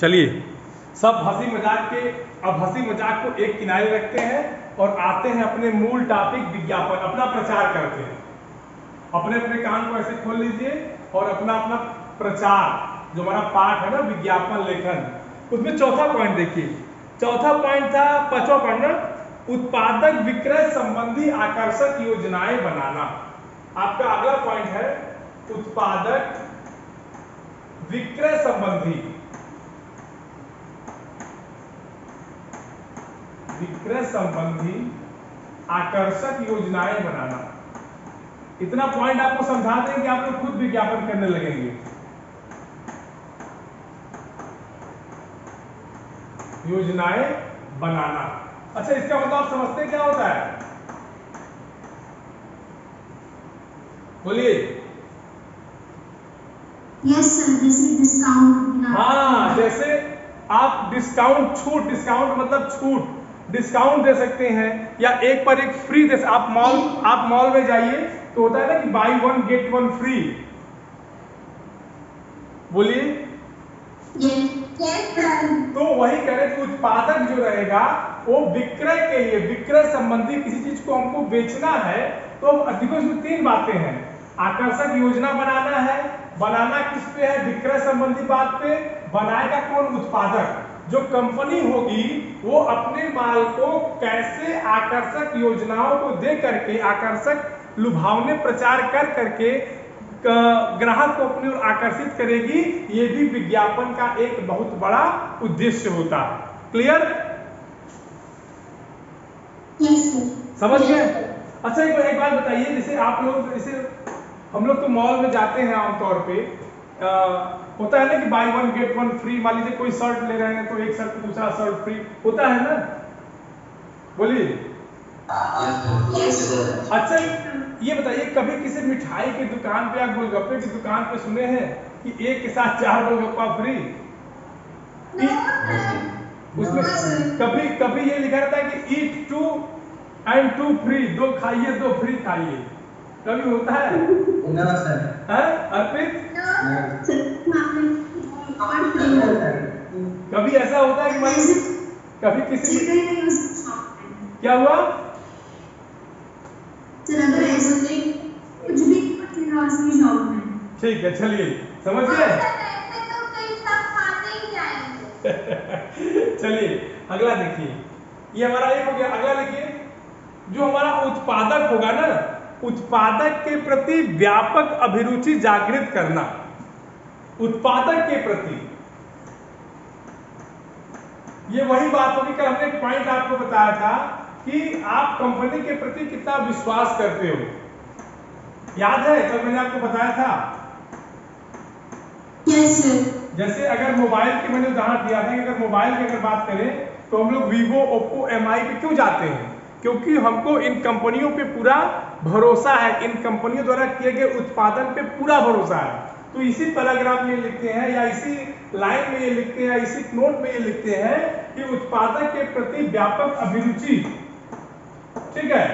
चलिए सब हंसी मजाक के, अब हंसी मजाक को एक किनारे रखते हैं और आते हैं अपने मूल टॉपिक विज्ञापन। अपना प्रचार करते हैं, अपने अपने कान को ऐसे खोल लीजिए और अपना अपना प्रचार जो हमारा पाठ है ना विज्ञापन लेखन, उसमें चौथा पॉइंट देखिए। चौथा पॉइंट था, पांचवा पॉइंट ना, उत्पादक विक्रय संबंधी आकर्षक योजनाएं बनाना। आपका अगला पॉइंट है उत्पादक विक्रय संबंधी आकर्षक योजनाएं बनाना। इतना पॉइंट आपको समझा दें कि आप लोग खुद विज्ञापन करने लगेंगे। योजनाएं बनाना, अच्छा इसका मतलब आप समझते क्या होता है? बोलिए। यस सर, जैसे डिस्काउंट। हाँ, जैसे आप डिस्काउंट, छूट, डिस्काउंट मतलब छूट, डिस्काउंट दे सकते हैं या एक पर एक फ्री दे। आप मॉल में जाइए तो होता है ना कि by one get one free. बोलिए। तो वही करें कि उत्पादक जो रहेगा वो विक्रय के लिए, विक्रय संबंधी किसी चीज को हमको बेचना है तो देखो इसमें तीन बातें हैं। आकर्षक योजना बनाना है, बनाना किस पे है? विक्रय संबंधी बात पे। बनाएगा कौन? उत्पादक। जो कंपनी होगी वो अपने माल को कैसे आकर्षक योजनाओं को दे करके, आकर्षक लुभावने प्रचार कर करके ग्राहक को अपनी ओर आकर्षित करेगी, ये भी विज्ञापन का एक बहुत बड़ा उद्देश्य होता है। क्लियर? समझ गए? अच्छा एक बात बताइए, जैसे आप लोग, जैसे हम लोग तो मॉल में जाते हैं आमतौर पे, होता है ना कि by one get one free. मान लीजिए कोई शर्ट ले रहे हैं तो एक शर्ट दूसरा शर्ट फ्री होता है ना? बोलिए। अच्छा ये बताइए, कभी किसी मिठाई की दुकान पे या गोलगप्पे की दुकान पे सुने हैं कि एक के साथ 4 गोलगप्पा फ्री? उसमें कभी ये लिखा रहता है कि ईट 2 and 2 फ्री, 2 खाइए 2 फ्री खाइए। कभी होता है? अर्पित, कभी ऐसा होता है कि कभी किसी क्या हुआ? ठीक है, चलिए समझ गए। चलिए अगला देखिए, ये हमारा एक हो गया। अगला लिखिए, जो हमारा उत्पादक होगा ना, उत्पादक के प्रति व्यापक अभिरुचि जागृत करना। उत्पादक के प्रति, ये वही बात होगी, कल हमने एक पॉइंट आपको बताया था कि आप कंपनी के प्रति कितना विश्वास करते हो। याद है कल मैंने आपको बताया था? Yes sir. जैसे अगर मोबाइल की मैंने उदाहरण दिया था कि अगर मोबाइल की अगर बात करें तो हम लोग वीवो, ओप्पो, एमआई पे क्यों जाते हैं? क्योंकि हमको इन कंपनियों पे पूरा भरोसा है, इन कंपनियों द्वारा किए गए उत्पादन पे पूरा भरोसा है। तो इसी पैराग्राफ में लिखते हैं या इसी लाइन में ये लिखते हैं, इसी नोट में ये लिखते हैं कि उत्पादक के प्रति व्यापक अभिरुचि, ठीक है,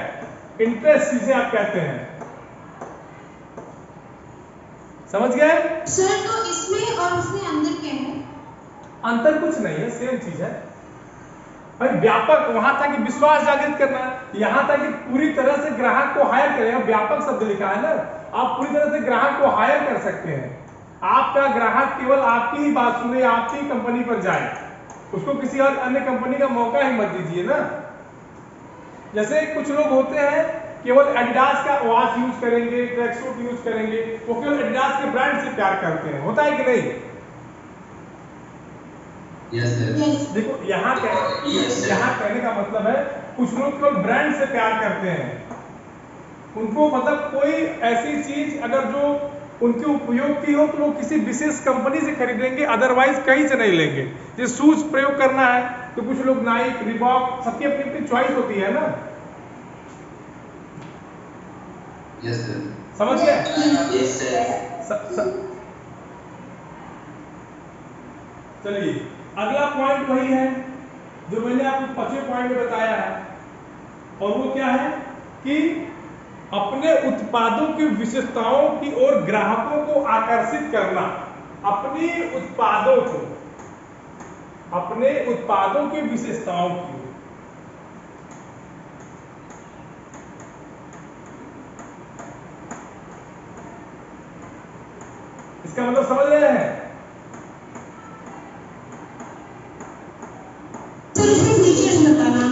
इंटरेस्ट जिसे आप कहते हैं। समझ गए सर? तो इसमें और उसमें अंदर क्या है? अंतर कुछ नहीं है, सेम चीज है भाई। व्यापक वहां था कि विश्वास जागृत करना, यहां था कि पूरी तरह से ग्राहक को हायर करेगा। व्यापक शब्द लिखा है ना, आप पूरी तरह से ग्राहक को हायर कर सकते हैं। आपका ग्राहक केवल आपकी ही बात सुने, आपकी ही कंपनी पर जाए, उसको किसी और अन्य कंपनी का मौका ही मत दीजिए ना। जैसे कुछ लोग होते हैं केवल एडिडास का वॉच यूज करेंगे, ट्रैक सूट यूज करेंगे, वो केवल एडिडास के ब्रांड से प्यार करते हैं। होता है कि नहीं? देखो यहाँ कहने का मतलब है कुछ लोग केवल ब्रांड से प्यार करते हैं। उनको मतलब कोई ऐसी चीज अगर जो उनके उपयोग की हो तो वो किसी विशेष कंपनी से खरीदेंगे, अदरवाइज कहीं से नहीं लेंगे। जैसे शूज प्रयोग करना है तो कुछ लोग नाइक, रिबॉक, सबकी अपनी अपनी चॉइस होती है ना। समझ गए? चलिए अगला पॉइंट वही है जो मैंने आपको 5वें पॉइंट में बताया है, और वो क्या है कि अपने उत्पादों की विशेषताओं की ओर ग्राहकों को आकर्षित करना। अपने उत्पादों को, अपने उत्पादों की विशेषताओं की। इसका मतलब समझ रहे हैं? सर इसमें फीचर्स बताना।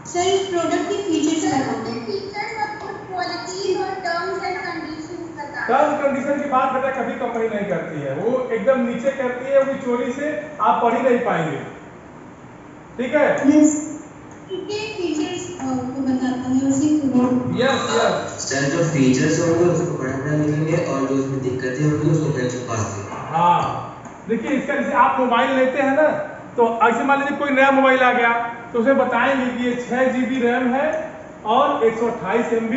सर इस प्रोडक्ट के फीचर्स बताना। फीचर्स और गुड क्वालिटीज और टर्म्स एंड कंडीशंस बताना। टर्म्स कंडीशन की बात बेटा कभी कंपनी नहीं करती है, वो एकदम नीचे करती है, वो चोरी से आप पढ़ ही नहीं पाएंगे। ठीक है? उसके फीचर्स को बताता है उसी को। यस यस सर जो फीचर्स होंगे उसको पढ़ना लिखेंगे और जो उसमें दिक्कतें होंगी उसको पेन से पास करेंगे। हाँ देखिए, इसका जैसे आप मोबाइल लेते हैं ना, तो ऐसे मान लीजिए कोई नया मोबाइल आ गया तो उसे बताएंगे कि ये 6 GB रैम है और 128 MB,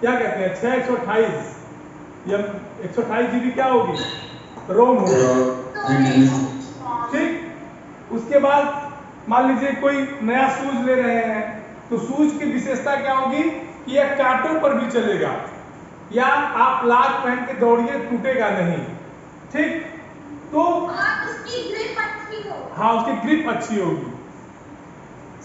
क्या कहते हैं 6 128 या 128 GB क्या होगी, रोम होगी। ठीक, उसके बाद मान लीजिए कोई नया शूज ले रहे हैं तो शूज की विशेषता क्या होगी कि यह कांटों पर भी चलेगा या आप लाख पहन के दौड़िए टूटेगा नहीं। ठीक, तो और उसकी ग्रिप अच्छी हो। हाँ उसकी ग्रिप अच्छी होगी।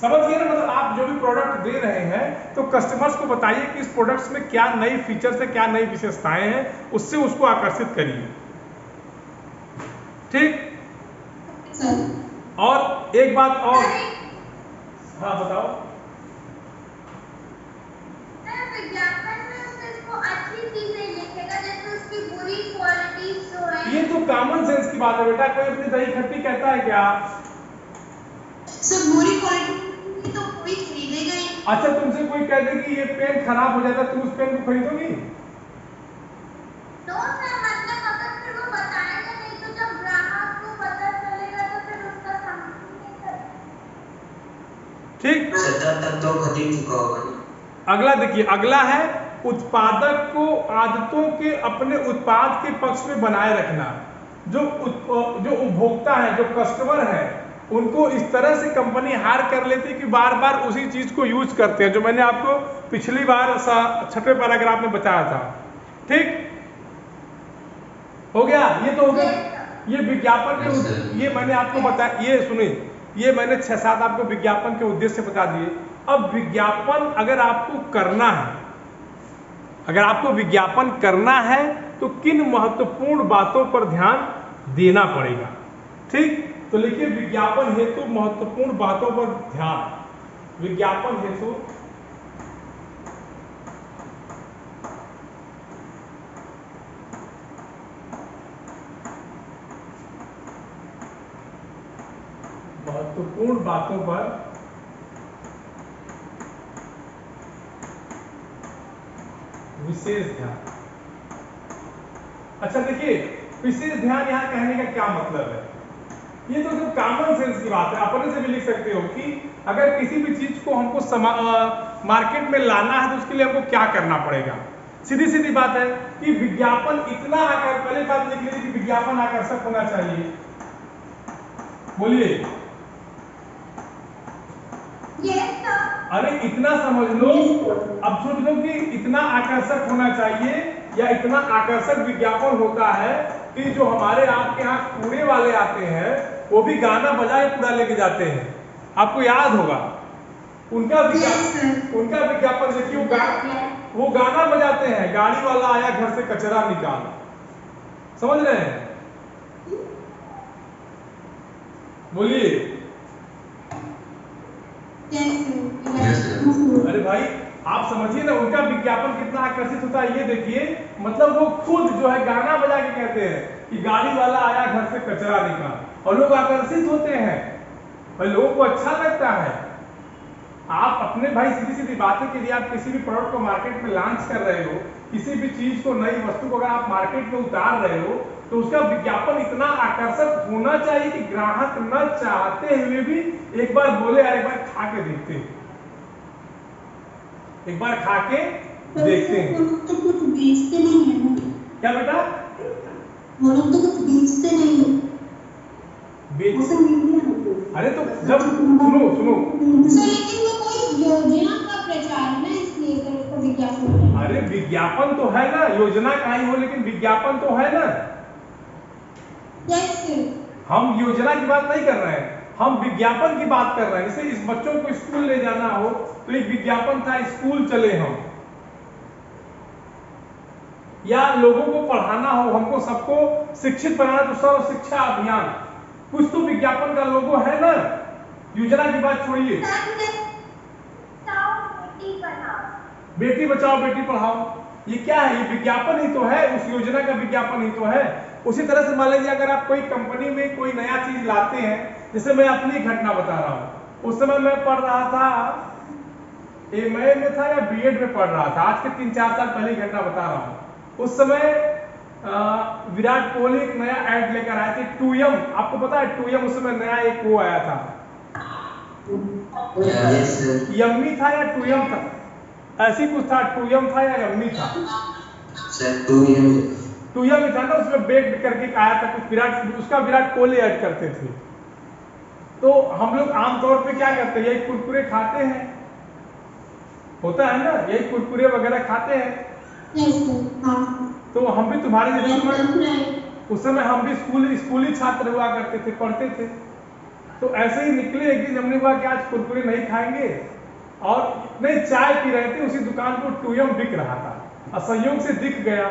समझ गए ना? मतलब आप जो भी प्रोडक्ट दे रहे हैं तो कस्टमर्स को बताइए कि इस प्रोडक्ट्स में क्या नई फीचर्स है, क्या नई विशेषताएं हैं, उससे उसको आकर्षित करिए। ठीक, सर और एक बात और, हाँ बताओ। सर विज्ञापन में उससे इसको अच्छी चीजें लिखेगा, जैसे उसकी बुरी क्वालिटीज जो है। ये तो कॉमन सेंस की बात है बेटा, कोई अपनी दही खट्टी कहता है क्या? सर बुरी क्वालिटी तो कोई खरीदेगा ही। अच्छा तुमसे कोई कह दे कि ये पेन खराब हो जाता, तुम उस पेन को खरीदोगी? तो सर मतलब अगर फिर वो बताएगा नहीं तो जब ग्राहक को पता चलेगा तो फिर उसका समझ नहीं करेगा। ठीक, सत्तर तक तो खरीद चुका होगा ना। अगला देखिए, अगला है उत्पादक को आदतों के अपने उत्पाद के पक्ष में बनाए रखना। जो उपभोक्ता है, जो कस्टमर है, उनको इस तरह से कंपनी हायर कर लेती है कि बार बार उसी चीज को यूज करते हैं, जो मैंने आपको पिछली बार 6वें पैराग्राफ में बताया था। ठीक हो गया? ये तो हो गया, ये विज्ञापन के ये मैंने आपको बताया, ये सुनिए, ये मैंने 6-7 आपको विज्ञापन के उद्देश्य बता दिए। अब विज्ञापन अगर आपको करना है, अगर आपको विज्ञापन करना है तो किन महत्वपूर्ण बातों पर ध्यान देना पड़ेगा। ठीक, तो लिखिए विज्ञापन हेतु महत्वपूर्ण बातों पर ध्यान। विज्ञापन हेतु महत्वपूर्ण बातों पर विशेष ध्यान। अच्छा देखिए, विशेष ध्यान यहाँ कहने का क्या मतलब है? ये तो सिर्फ कॉमन सेंस की बात है, अपने से भी लिख सकते हो कि अगर किसी भी चीज को हमको मार्केट में लाना है तो उसके लिए हमको क्या करना पड़ेगा। सीधी सीधी बात है कि विज्ञापन इतना पहले बात लिख लीजिए कि विज्ञापन आकर्षक होना चाहिए। बोलिए। अरे इतना समझ लो, अब सोच लो कि इतना आकर्षक होना चाहिए या इतना आकर्षक विज्ञापन होता है कि जो हमारे आपके यहाँ कूड़े वाले आते हैं वो भी गाना बजा के कूड़ा लेके जाते हैं। आपको याद होगा उनका विज्ञापन देखिए, वो गाना बजाते हैं, गाड़ी वाला आया घर से कचरा निकाल। समझ रहे हैं? बोलिए। अरे भाई आप समझिए ना, उनका विज्ञापन कितना आकर्षित होता है ये देखिए। मतलब वो खुद जो है गाना बजा के कहते हैं कि गाड़ी वाला आया घर से कचरा निकाल, और लोग आकर्षित होते हैं, भाई लोगों को अच्छा लगता है। आप अपने भाई सीधी सीधी बात है कि यदि आप किसी भी प्रोडक्ट को मार्केट में लॉन्च कर रहे हो, किसी भी चीज को, नई वस्तु को अगर आप मार्केट में उतार रहे हो तो उसका विज्ञापन इतना आकर्षक होना चाहिए कि ग्राहक न चाहते हुए भी एक बार बोले यार एक बार खा के देखते हैं, एक बार खा के देखते हैं। तो कुछ बेचते नहीं है ना? क्या बेटा? वो लोग तो कुछ बेचते नहीं है। अरे तो जब सुनो सर लेकिन वो कोई योजना का प्रचार है ना, इसलिए सर उसको विज्ञापन? अरे विज्ञापन तो है ना, योजना का ही हो लेकिन विज्ञापन तो है ना। Yes sir. हम योजना की बात नहीं कर रहे हैं, हम विज्ञापन की बात कर रहे हैं। जैसे इस बच्चों को स्कूल ले जाना हो तो एक विज्ञापन था, स्कूल चले हम, या लोगों को पढ़ाना हो, हमको सबको शिक्षित बनाना तो सर्व शिक्षा अभियान, कुछ तो विज्ञापन का लोगो है ना। योजना की बात छोड़िए, बेटी बचाओ बेटी पढ़ाओ, ये क्या है? ये विज्ञापन ही तो है, उस योजना का विज्ञापन ही तो है। उसी तरह से मान लीजिए अगर आप कोई कंपनी में कोई नया चीज लाते हैं, जैसे मैं अपनी घटना बता रहा हूँ। उस समय मैं पढ़ रहा था, एमए में था या बीएड में पढ़ रहा था, आज के 3-4 साल पहले की घटना बता रहा हूँ। उस समय विराट कोहली एक नया ऐड लेकर आए थे, 2M, आपको पता है 2M? उस समय नया एक वो आया था, यम्मी था या 2M था, ऐसी कुछ था, 2M था या यम्मी था, सर 2M 2M ही था ना। उसमें बेक्ड करके आया था कुछ, उसका विराट कोहली ऐड करते थे। तो हम लोग आमतौर पे क्या करते हैं, यही कुरकुरे खाते हैं, होता है ना, यही कुरकुरे वगैरह खाते हैं। तो हम भी तुम्हारे जैसे, उस समय हम भी स्कूली छात्र हुआ करते थे, पढ़ते थे। तो ऐसे ही निकले एक दिन, हमने कहा कि आज कुरकुरे नहीं खाएंगे, और नहीं चाय पी रहे थे, उसी दुकान पर 2M बिक रहा था, और संयोग से दिख गया।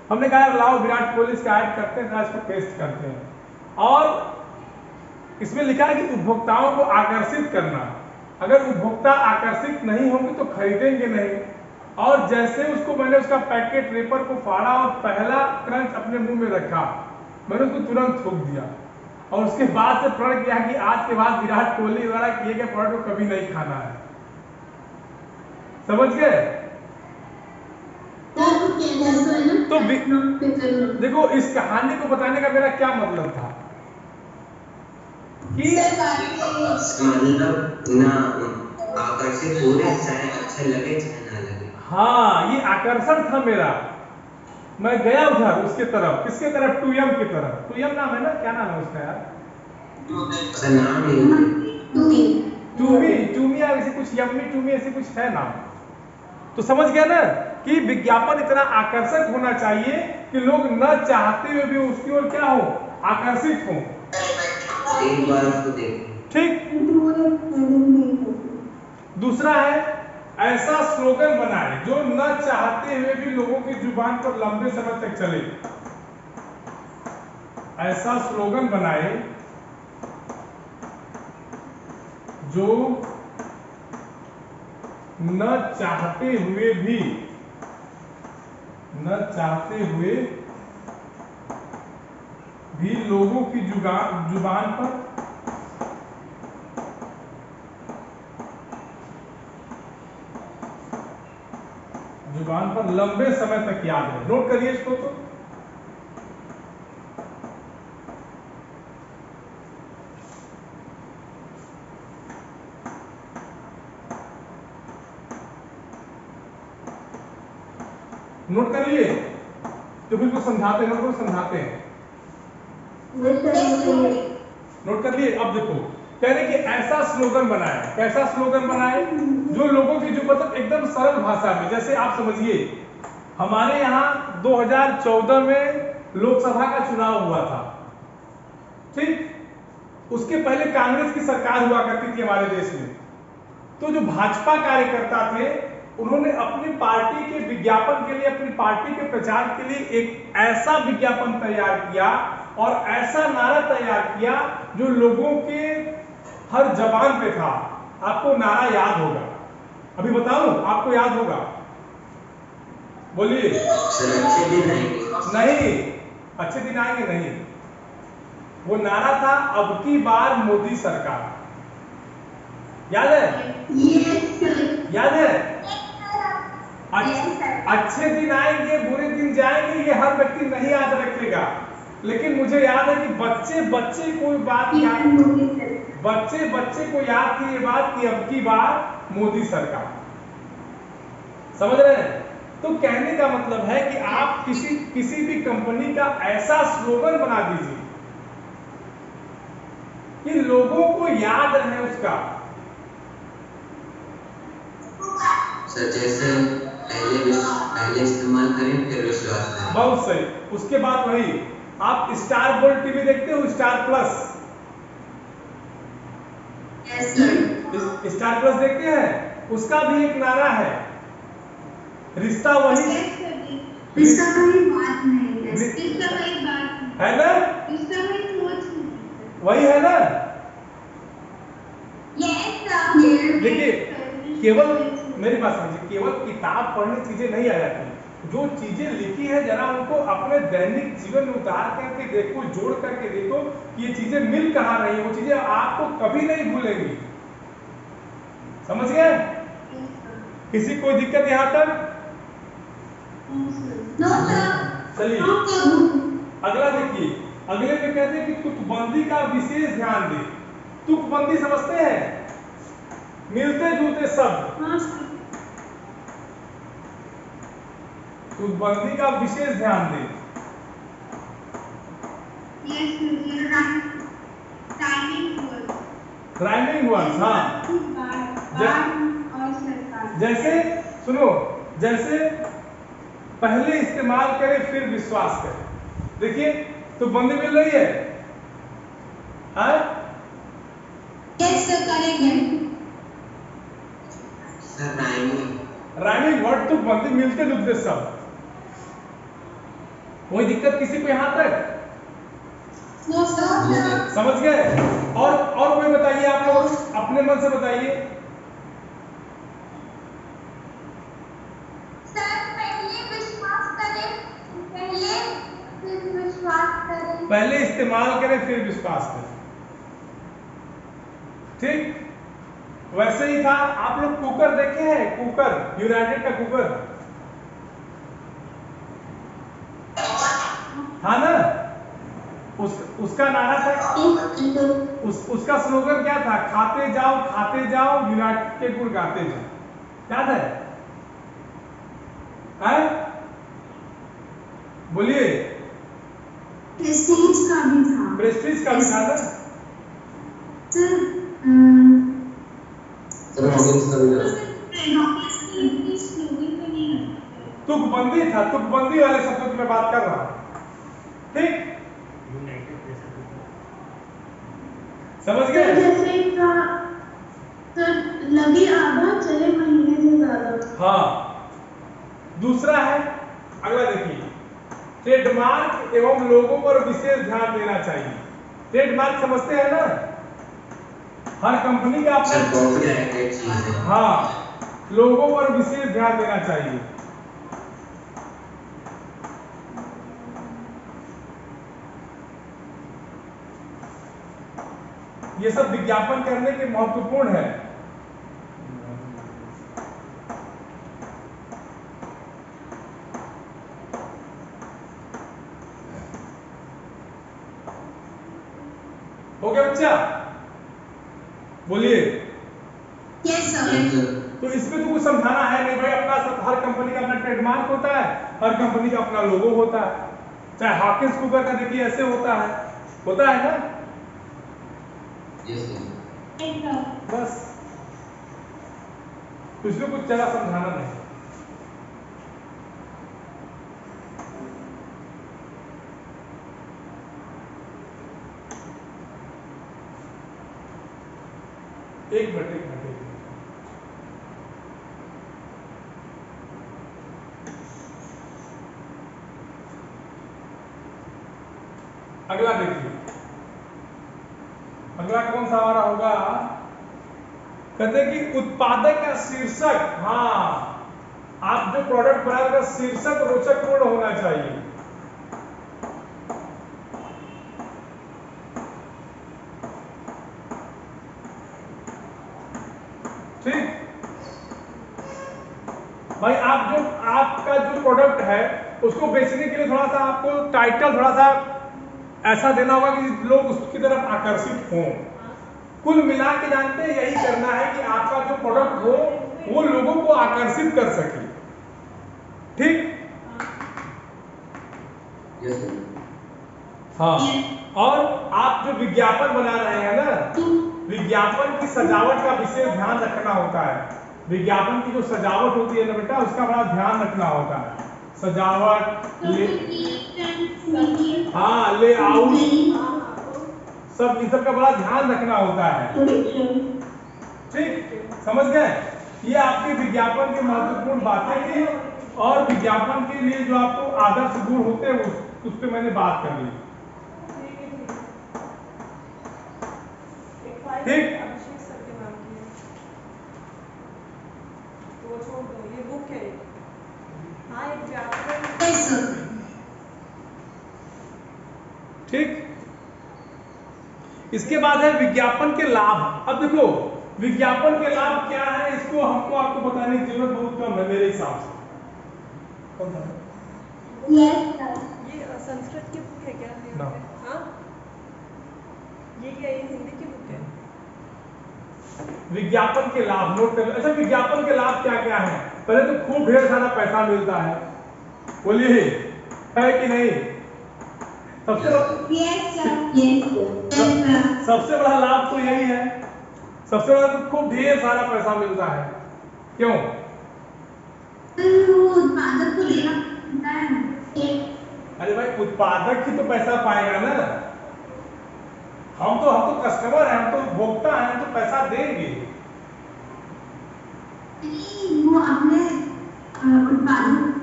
हमने कहा लाओ विराट कोहली इसका ऐड करते हैं, इसको टेस्ट करते हैं। और इसमें लिखा है कि उपभोक्ताओं को आकर्षित करना, अगर उपभोक्ता आकर्षित नहीं होंगे तो खरीदेंगे नहीं। और जैसे उसको मैंने उसका पैकेट रेपर को फाड़ा और पहला क्रंच अपने मुंह में रखा, मैंने उसको तुरंत थूक दिया, और उसके बाद से प्रण किया कि आज के बाद विराट कोहली द्वारा किए गए प्रोडक्ट को कभी नहीं खाना है। समझ गए? तो देखो, इस कहानी को बताने का मेरा क्या मतलब था कि मतलब ना आकर्षित हो रहे, चाहे अच्छा लगे चाहे ना लगे। हाँ, ये आकर्षण था मेरा। मैं गया उधर उसके तरफ, किसके तरफ? 2M की तरफ। 2M नाम है ना, क्या नाम है उसका यार? सर नाम ही टूमी या ऐसे कुछ, यम्मी टूमी ऐसे कुछ है नाम। तो समझ गया ना कि विज्ञापन इतना आकर्षक होना चाहिए कि लोग न चाहते हुए भी उसकी ओर क्या हो, आकर्षित हो। एक बार उसको देख। ठीक। दूसरा है, ऐसा स्लोगन बनाए जो न चाहते हुए भी लोगों की जुबान पर लंबे समय तक चले। ऐसा स्लोगन बनाए जो न चाहते हुए भी लोगों की जुबान पर लंबे समय तक याद है। नोट करिए इसको। तो नोट कर लिए, तो फिर कुछ समझाते हैं, नोट समझाते हैं। नोट कर लिए। अब देखो, कह रहे कि ऐसा स्लोगन बनाए, कैसा स्लोगन बनाए जो लोगों की जो मतलब एकदम सरल भाषा में, जैसे आप समझिए हमारे यहाँ 2014 में लोकसभा का चुनाव हुआ था, ठीक? उसके पहले कांग्रेस की सरकार हुआ करती थी हमारे देश में। तो जो भाजपा कार्यकर्ता थे, उन्होंने अपनी पार्टी के विज्ञापन के लिए, अपनी पार्टी के प्रचार के लिए एक ऐसा विज्ञापन तैयार किया और ऐसा नारा तैयार किया जो लोगों के हर जबान पे था। आपको नारा याद होगा, अभी बताऊं, आपको याद होगा? बोलिए। अच्छे दिन आएंगे। नहीं, अच्छे दिन आएंगे नहीं। वो नारा था, अब की बार मोदी सरकार। याद है? याद है? अच्छे दिन आएंगे, बुरे दिन जाएंगे, ये हर व्यक्ति नहीं याद रखेगा, लेकिन मुझे याद है कि बच्चे को बात याद, बच्चे को याद थी ये बात कि अब की बार मोदी सरकार। समझ रहे हैं? तो कहने का मतलब है कि आप किसी भी कंपनी का ऐसा स्लोगन बना दीजिए कि लोगों को याद रहे उसका। सर जैसे पहले पहले इस्तेमाल करें फिर विश्वास करें। बहुत सही। उसके बाद वही, आप स्टार गोल्ड टीवी देखते हो, star plus? Yes sir. Star plus देखते हैं? उसका भी एक नारा है, रिश्ता वही इसका कोई बात नहीं है, इसका कोई बात है ना, इसका कोई सोच नहीं। वही है ना। Yes sir. देखिए, केवल मेरी बात समझिए, केवल किताब पढ़ने चीजें नहीं आ जाती, जो चीजें लिखी है जरा उनको अपने दैनिक जीवन में उतार करके देखो, जोड़ करके देखो कि ये चीजें मिल कहाँ रही है, वो चीजें आपको कभी नहीं भूलेंगी। समझ गए? किसी कोई दिक्कत यहाँ तक? No sir. चलिए अगला देखिए, अगले में कहते हैं कि तुकबंदी का विशेष ध्यान दे। तुकबंदी समझते हैं? मिलते जुलते शब्द, तुकबंदी का विशेष ध्यान दे। राइमिंग वर्ड्स, हाँ। जैसे सुनो, जैसे पहले इस्तेमाल करें फिर विश्वास करें। देखिए तुकबंदी मिल रही है, हाँ? यस सर, करेक्ट है सर राइमिंग वर्ड तुकबंदी, मिलते जुलते शब्द। कोई दिक्कत किसी को यहाँ तक? No sir. समझ गए? और कोई बताइए, आप लोग अपने मन से बताइए। सर पहले विश्वास करें, पहले फिर विश्वास करें। पहले इस्तेमाल करें फिर विश्वास करें। ठीक वैसे ही था। आप लोग कुकर देखे हैं? कुकर, यूनाइटेड का कुकर था ना, उसका नारा था, उसका स्लोगन क्या था? खाते जाओ यूनाइटेड के गुण गाते जाओ। याद है? बोलिए। प्रेस्टीज का भी था। प्रेस्टीज का भी था ना सर। तुकबंदी था, तुकबंदी वाले शब्दों की मैं बात कर रहा हूं। ठीक, समझ गए? जैसे का सर, लगे आधा चले महीने से ज्यादा। हाँ। दूसरा है, अगला देखिए, ट्रेडमार्क एवं लोगों पर विशेष ध्यान देना चाहिए। ट्रेडमार्क समझते हैं ना? हर कंपनी का अपना, हाँ, लोगों पर विशेष ध्यान देना चाहिए। ये सब विज्ञापन करने के महत्वपूर्ण है। हो गया बच्चा? बोलिए। Yes sir. तो इसमें तो कुछ समझाना है नहीं भाई, अपना सब, हर कंपनी का अपना ट्रेडमार्क होता है, हर कंपनी का अपना लोगो होता है। चाहे हॉकिंस कुकर का देखिए ऐसे होता है ना? बस इसमें कुछ ज्यादा समझाना नहीं। एक मिनट। अगला देखिए, अगला कौन सा हमारा होगा? कहते हैं कि उत्पादक का शीर्षक, हाँ, आप जो प्रोडक्ट बना रहे हैं शीर्षक रोचकपूर्ण होना चाहिए। ठीक भाई, आपका जो प्रोडक्ट है उसको बेचने के लिए थोड़ा सा आपको टाइटल थोड़ा सा ऐसा देना होगा कि लोग उसकी तरफ आकर्षित हों। कुल मिला के जानते हैं, यही करना है कि आपका जो प्रोडक्ट हो वो लोगों को आकर्षित कर सके। ठीक, हाँ। और आप जो विज्ञापन बना रहे हैं ना, विज्ञापन की सजावट का विशेष ध्यान रखना होता है। विज्ञापन की जो सजावट होती है ना बेटा, उसका बड़ा ध्यान रखना होता है। सजावट, हाँ, लेआउट, सब इन सब का बड़ा ध्यान रखना होता है। ठीक, समझ गए? ये आपके विज्ञापन की महत्वपूर्ण बातें थी, और विज्ञापन के लिए जो आपको आदर्श गुण होते हैं उस पर मैंने बात कर ली। ठीक, अभिषेक सर के नाम की है, तो वो छोड़ दो, ये बुक है। हाँ, एक व्याकरण। ठीक। इसके बाद है विज्ञापन के लाभ। अब देखो विज्ञापन के लाभ क्या है, इसको हमको आपको बताने की जरूरत बहुत कम है मेरे हिसाब से। कौन सा? ये संस्कृत की बुक है क्या? ना। हाँ, ये क्या, ये हिंदी की बुक है? विज्ञापन के लाभ नोट कर। अच्छा, विज्ञापन के लाभ क्या क्या है? पहले तो खूब ढेर सारा पैसा मिलता है, बोलिए है कि नहीं? सबसे बड़ा लाभ तो यही है, सबसे बड़ा तो खूब ढेर सारा पैसा मिलता है। क्यों? उत्पादक को लेना पड़ता है। अरे भाई, उत्पादक ही तो पैसा पाएगा ना। हम तो कस्टमर हैं, हम तो उपभोक्ता हैं, हम तो पैसा देंगे। वो अपने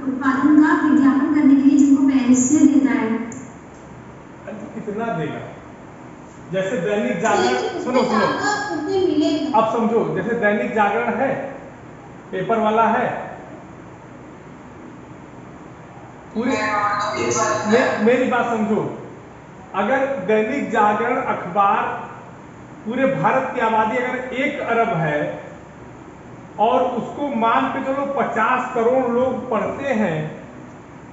उत्पादन का विज्ञापन करने के लिए जिनको पैसे देता है, तो कितना देगा? जैसे दैनिक जागरण, सुनो, अब समझो, जैसे दैनिक जागरण है, पेपर वाला है, पूरी मेरी बात समझो। अगर दैनिक जागरण अखबार पूरे भारत की आबादी अगर 1 अरब है और उसको मान के चलो 50 करोड़ लोग पढ़ते हैं,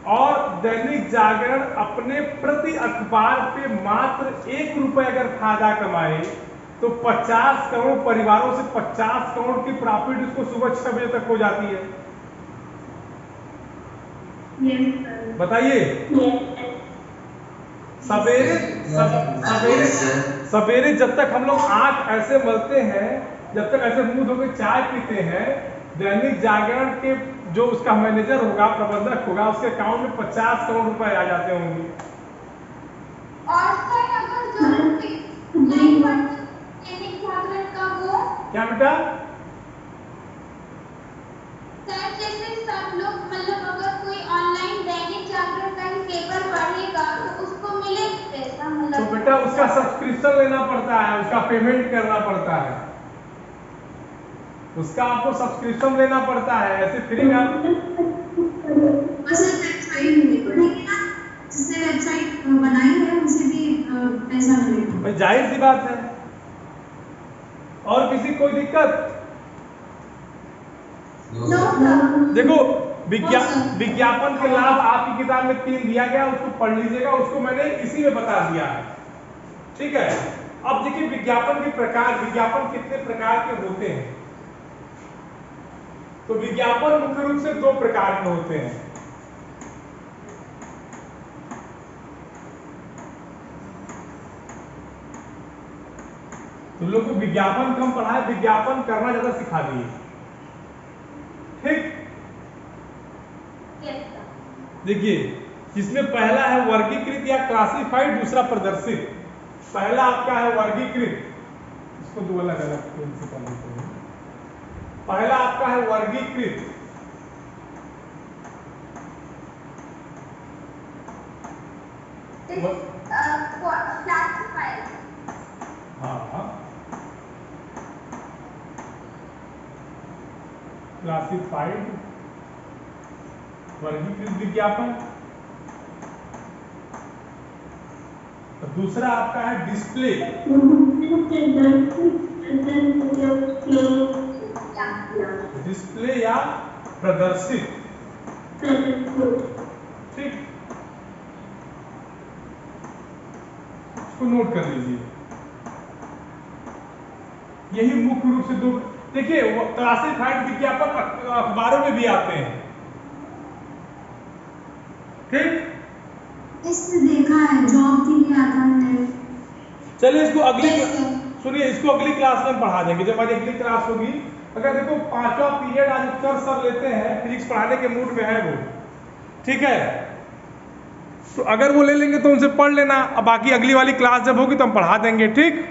और दैनिक जागरण अपने प्रति अखबार पे मात्र 1 रुपए अगर फायदा कमाए, तो 50 करोड़ परिवारों से 50 करोड़ की प्रॉफिट उसको सुबह 6 बजे तक हो जाती है। बताइए, सवेरे जब तक हम लोग आंख ऐसे मलते हैं, जब तक ऐसे मुंह धो के चाय पीते हैं, दैनिक जागरण के जो उसका मैनेजर होगा, प्रबंधक होगा, उसके अकाउंट में 50 करोड़ रुपए आ जाते होंगे। और सर अगर जो नहीं पढ़ते दैनिक जागरण का वो क्या बेटा? सर जैसे सब लोग, मतलब अगर कोई ऑनलाइन दैनिक जागरण का ही पेपर पढ़ेगा तो उसको मिलेगा पैसा, तो मतलब बेटा उसका सब्सक्रिप्शन लेना पड़ता है, उसका पेमेंट करना पड़ता है, उसका आपको सब्सक्रिप्शन लेना पड़ता है, ऐसे फ्री में आप जिसने वेबसाइट बनाई है उसे भी पैसा मिलेगा। भाई जाहिर सी बात है। और किसी कोई दिक्कत? देखो विज्ञापन के लाभ आपकी किताब में 3 दिया गया, उसको पढ़ लीजिएगा, उसको मैंने इसी में बता दिया है। ठीक है, अब देखिए विज्ञापन के प्रकार, विज्ञापन कितने प्रकार के होते हैं। तो विज्ञापन मुख्य रूप से 2 प्रकार के होते हैं। तुम लोग को विज्ञापन कम पढ़ा है, विज्ञापन करना ज्यादा सिखा दिए। ठीक, देखिए जिसमें पहला है वर्गीकृत या क्लासिफाइड, दूसरा प्रदर्शित। पहला आपका है वर्गीकृत, इसको 2 अलग अलग पेन से कर लेते हैं। पहला आपका है वर्गीकृत, क्लासिफाइड। हाँ, क्लासिफाइड वर्गीकृत विज्ञापन। तो दूसरा आपका है डिस्प्ले, डिस्प्ले या प्रदर्शित। ठीक, इसको नोट कर लीजिए। यही मुख्य रूप से 2। देखिए क्लासिफाइड विज्ञापन अखबारों में भी आते हैं। ठीक, इसने देखा है, जॉब के लिए आता है। चलिए इसको अगली सुनिए, इसको अगली क्लास में पढ़ा देंगे। जब हमारी अगली क्लास होगी अगर देखो 5वां पीरियड आज उत्तर सर लेते हैं, फिजिक्स पढ़ाने के मूड में है वो, ठीक है, तो अगर वो ले लेंगे तो उनसे पढ़ लेना, अब बाकी अगली वाली क्लास जब होगी तो हम पढ़ा देंगे, ठीक।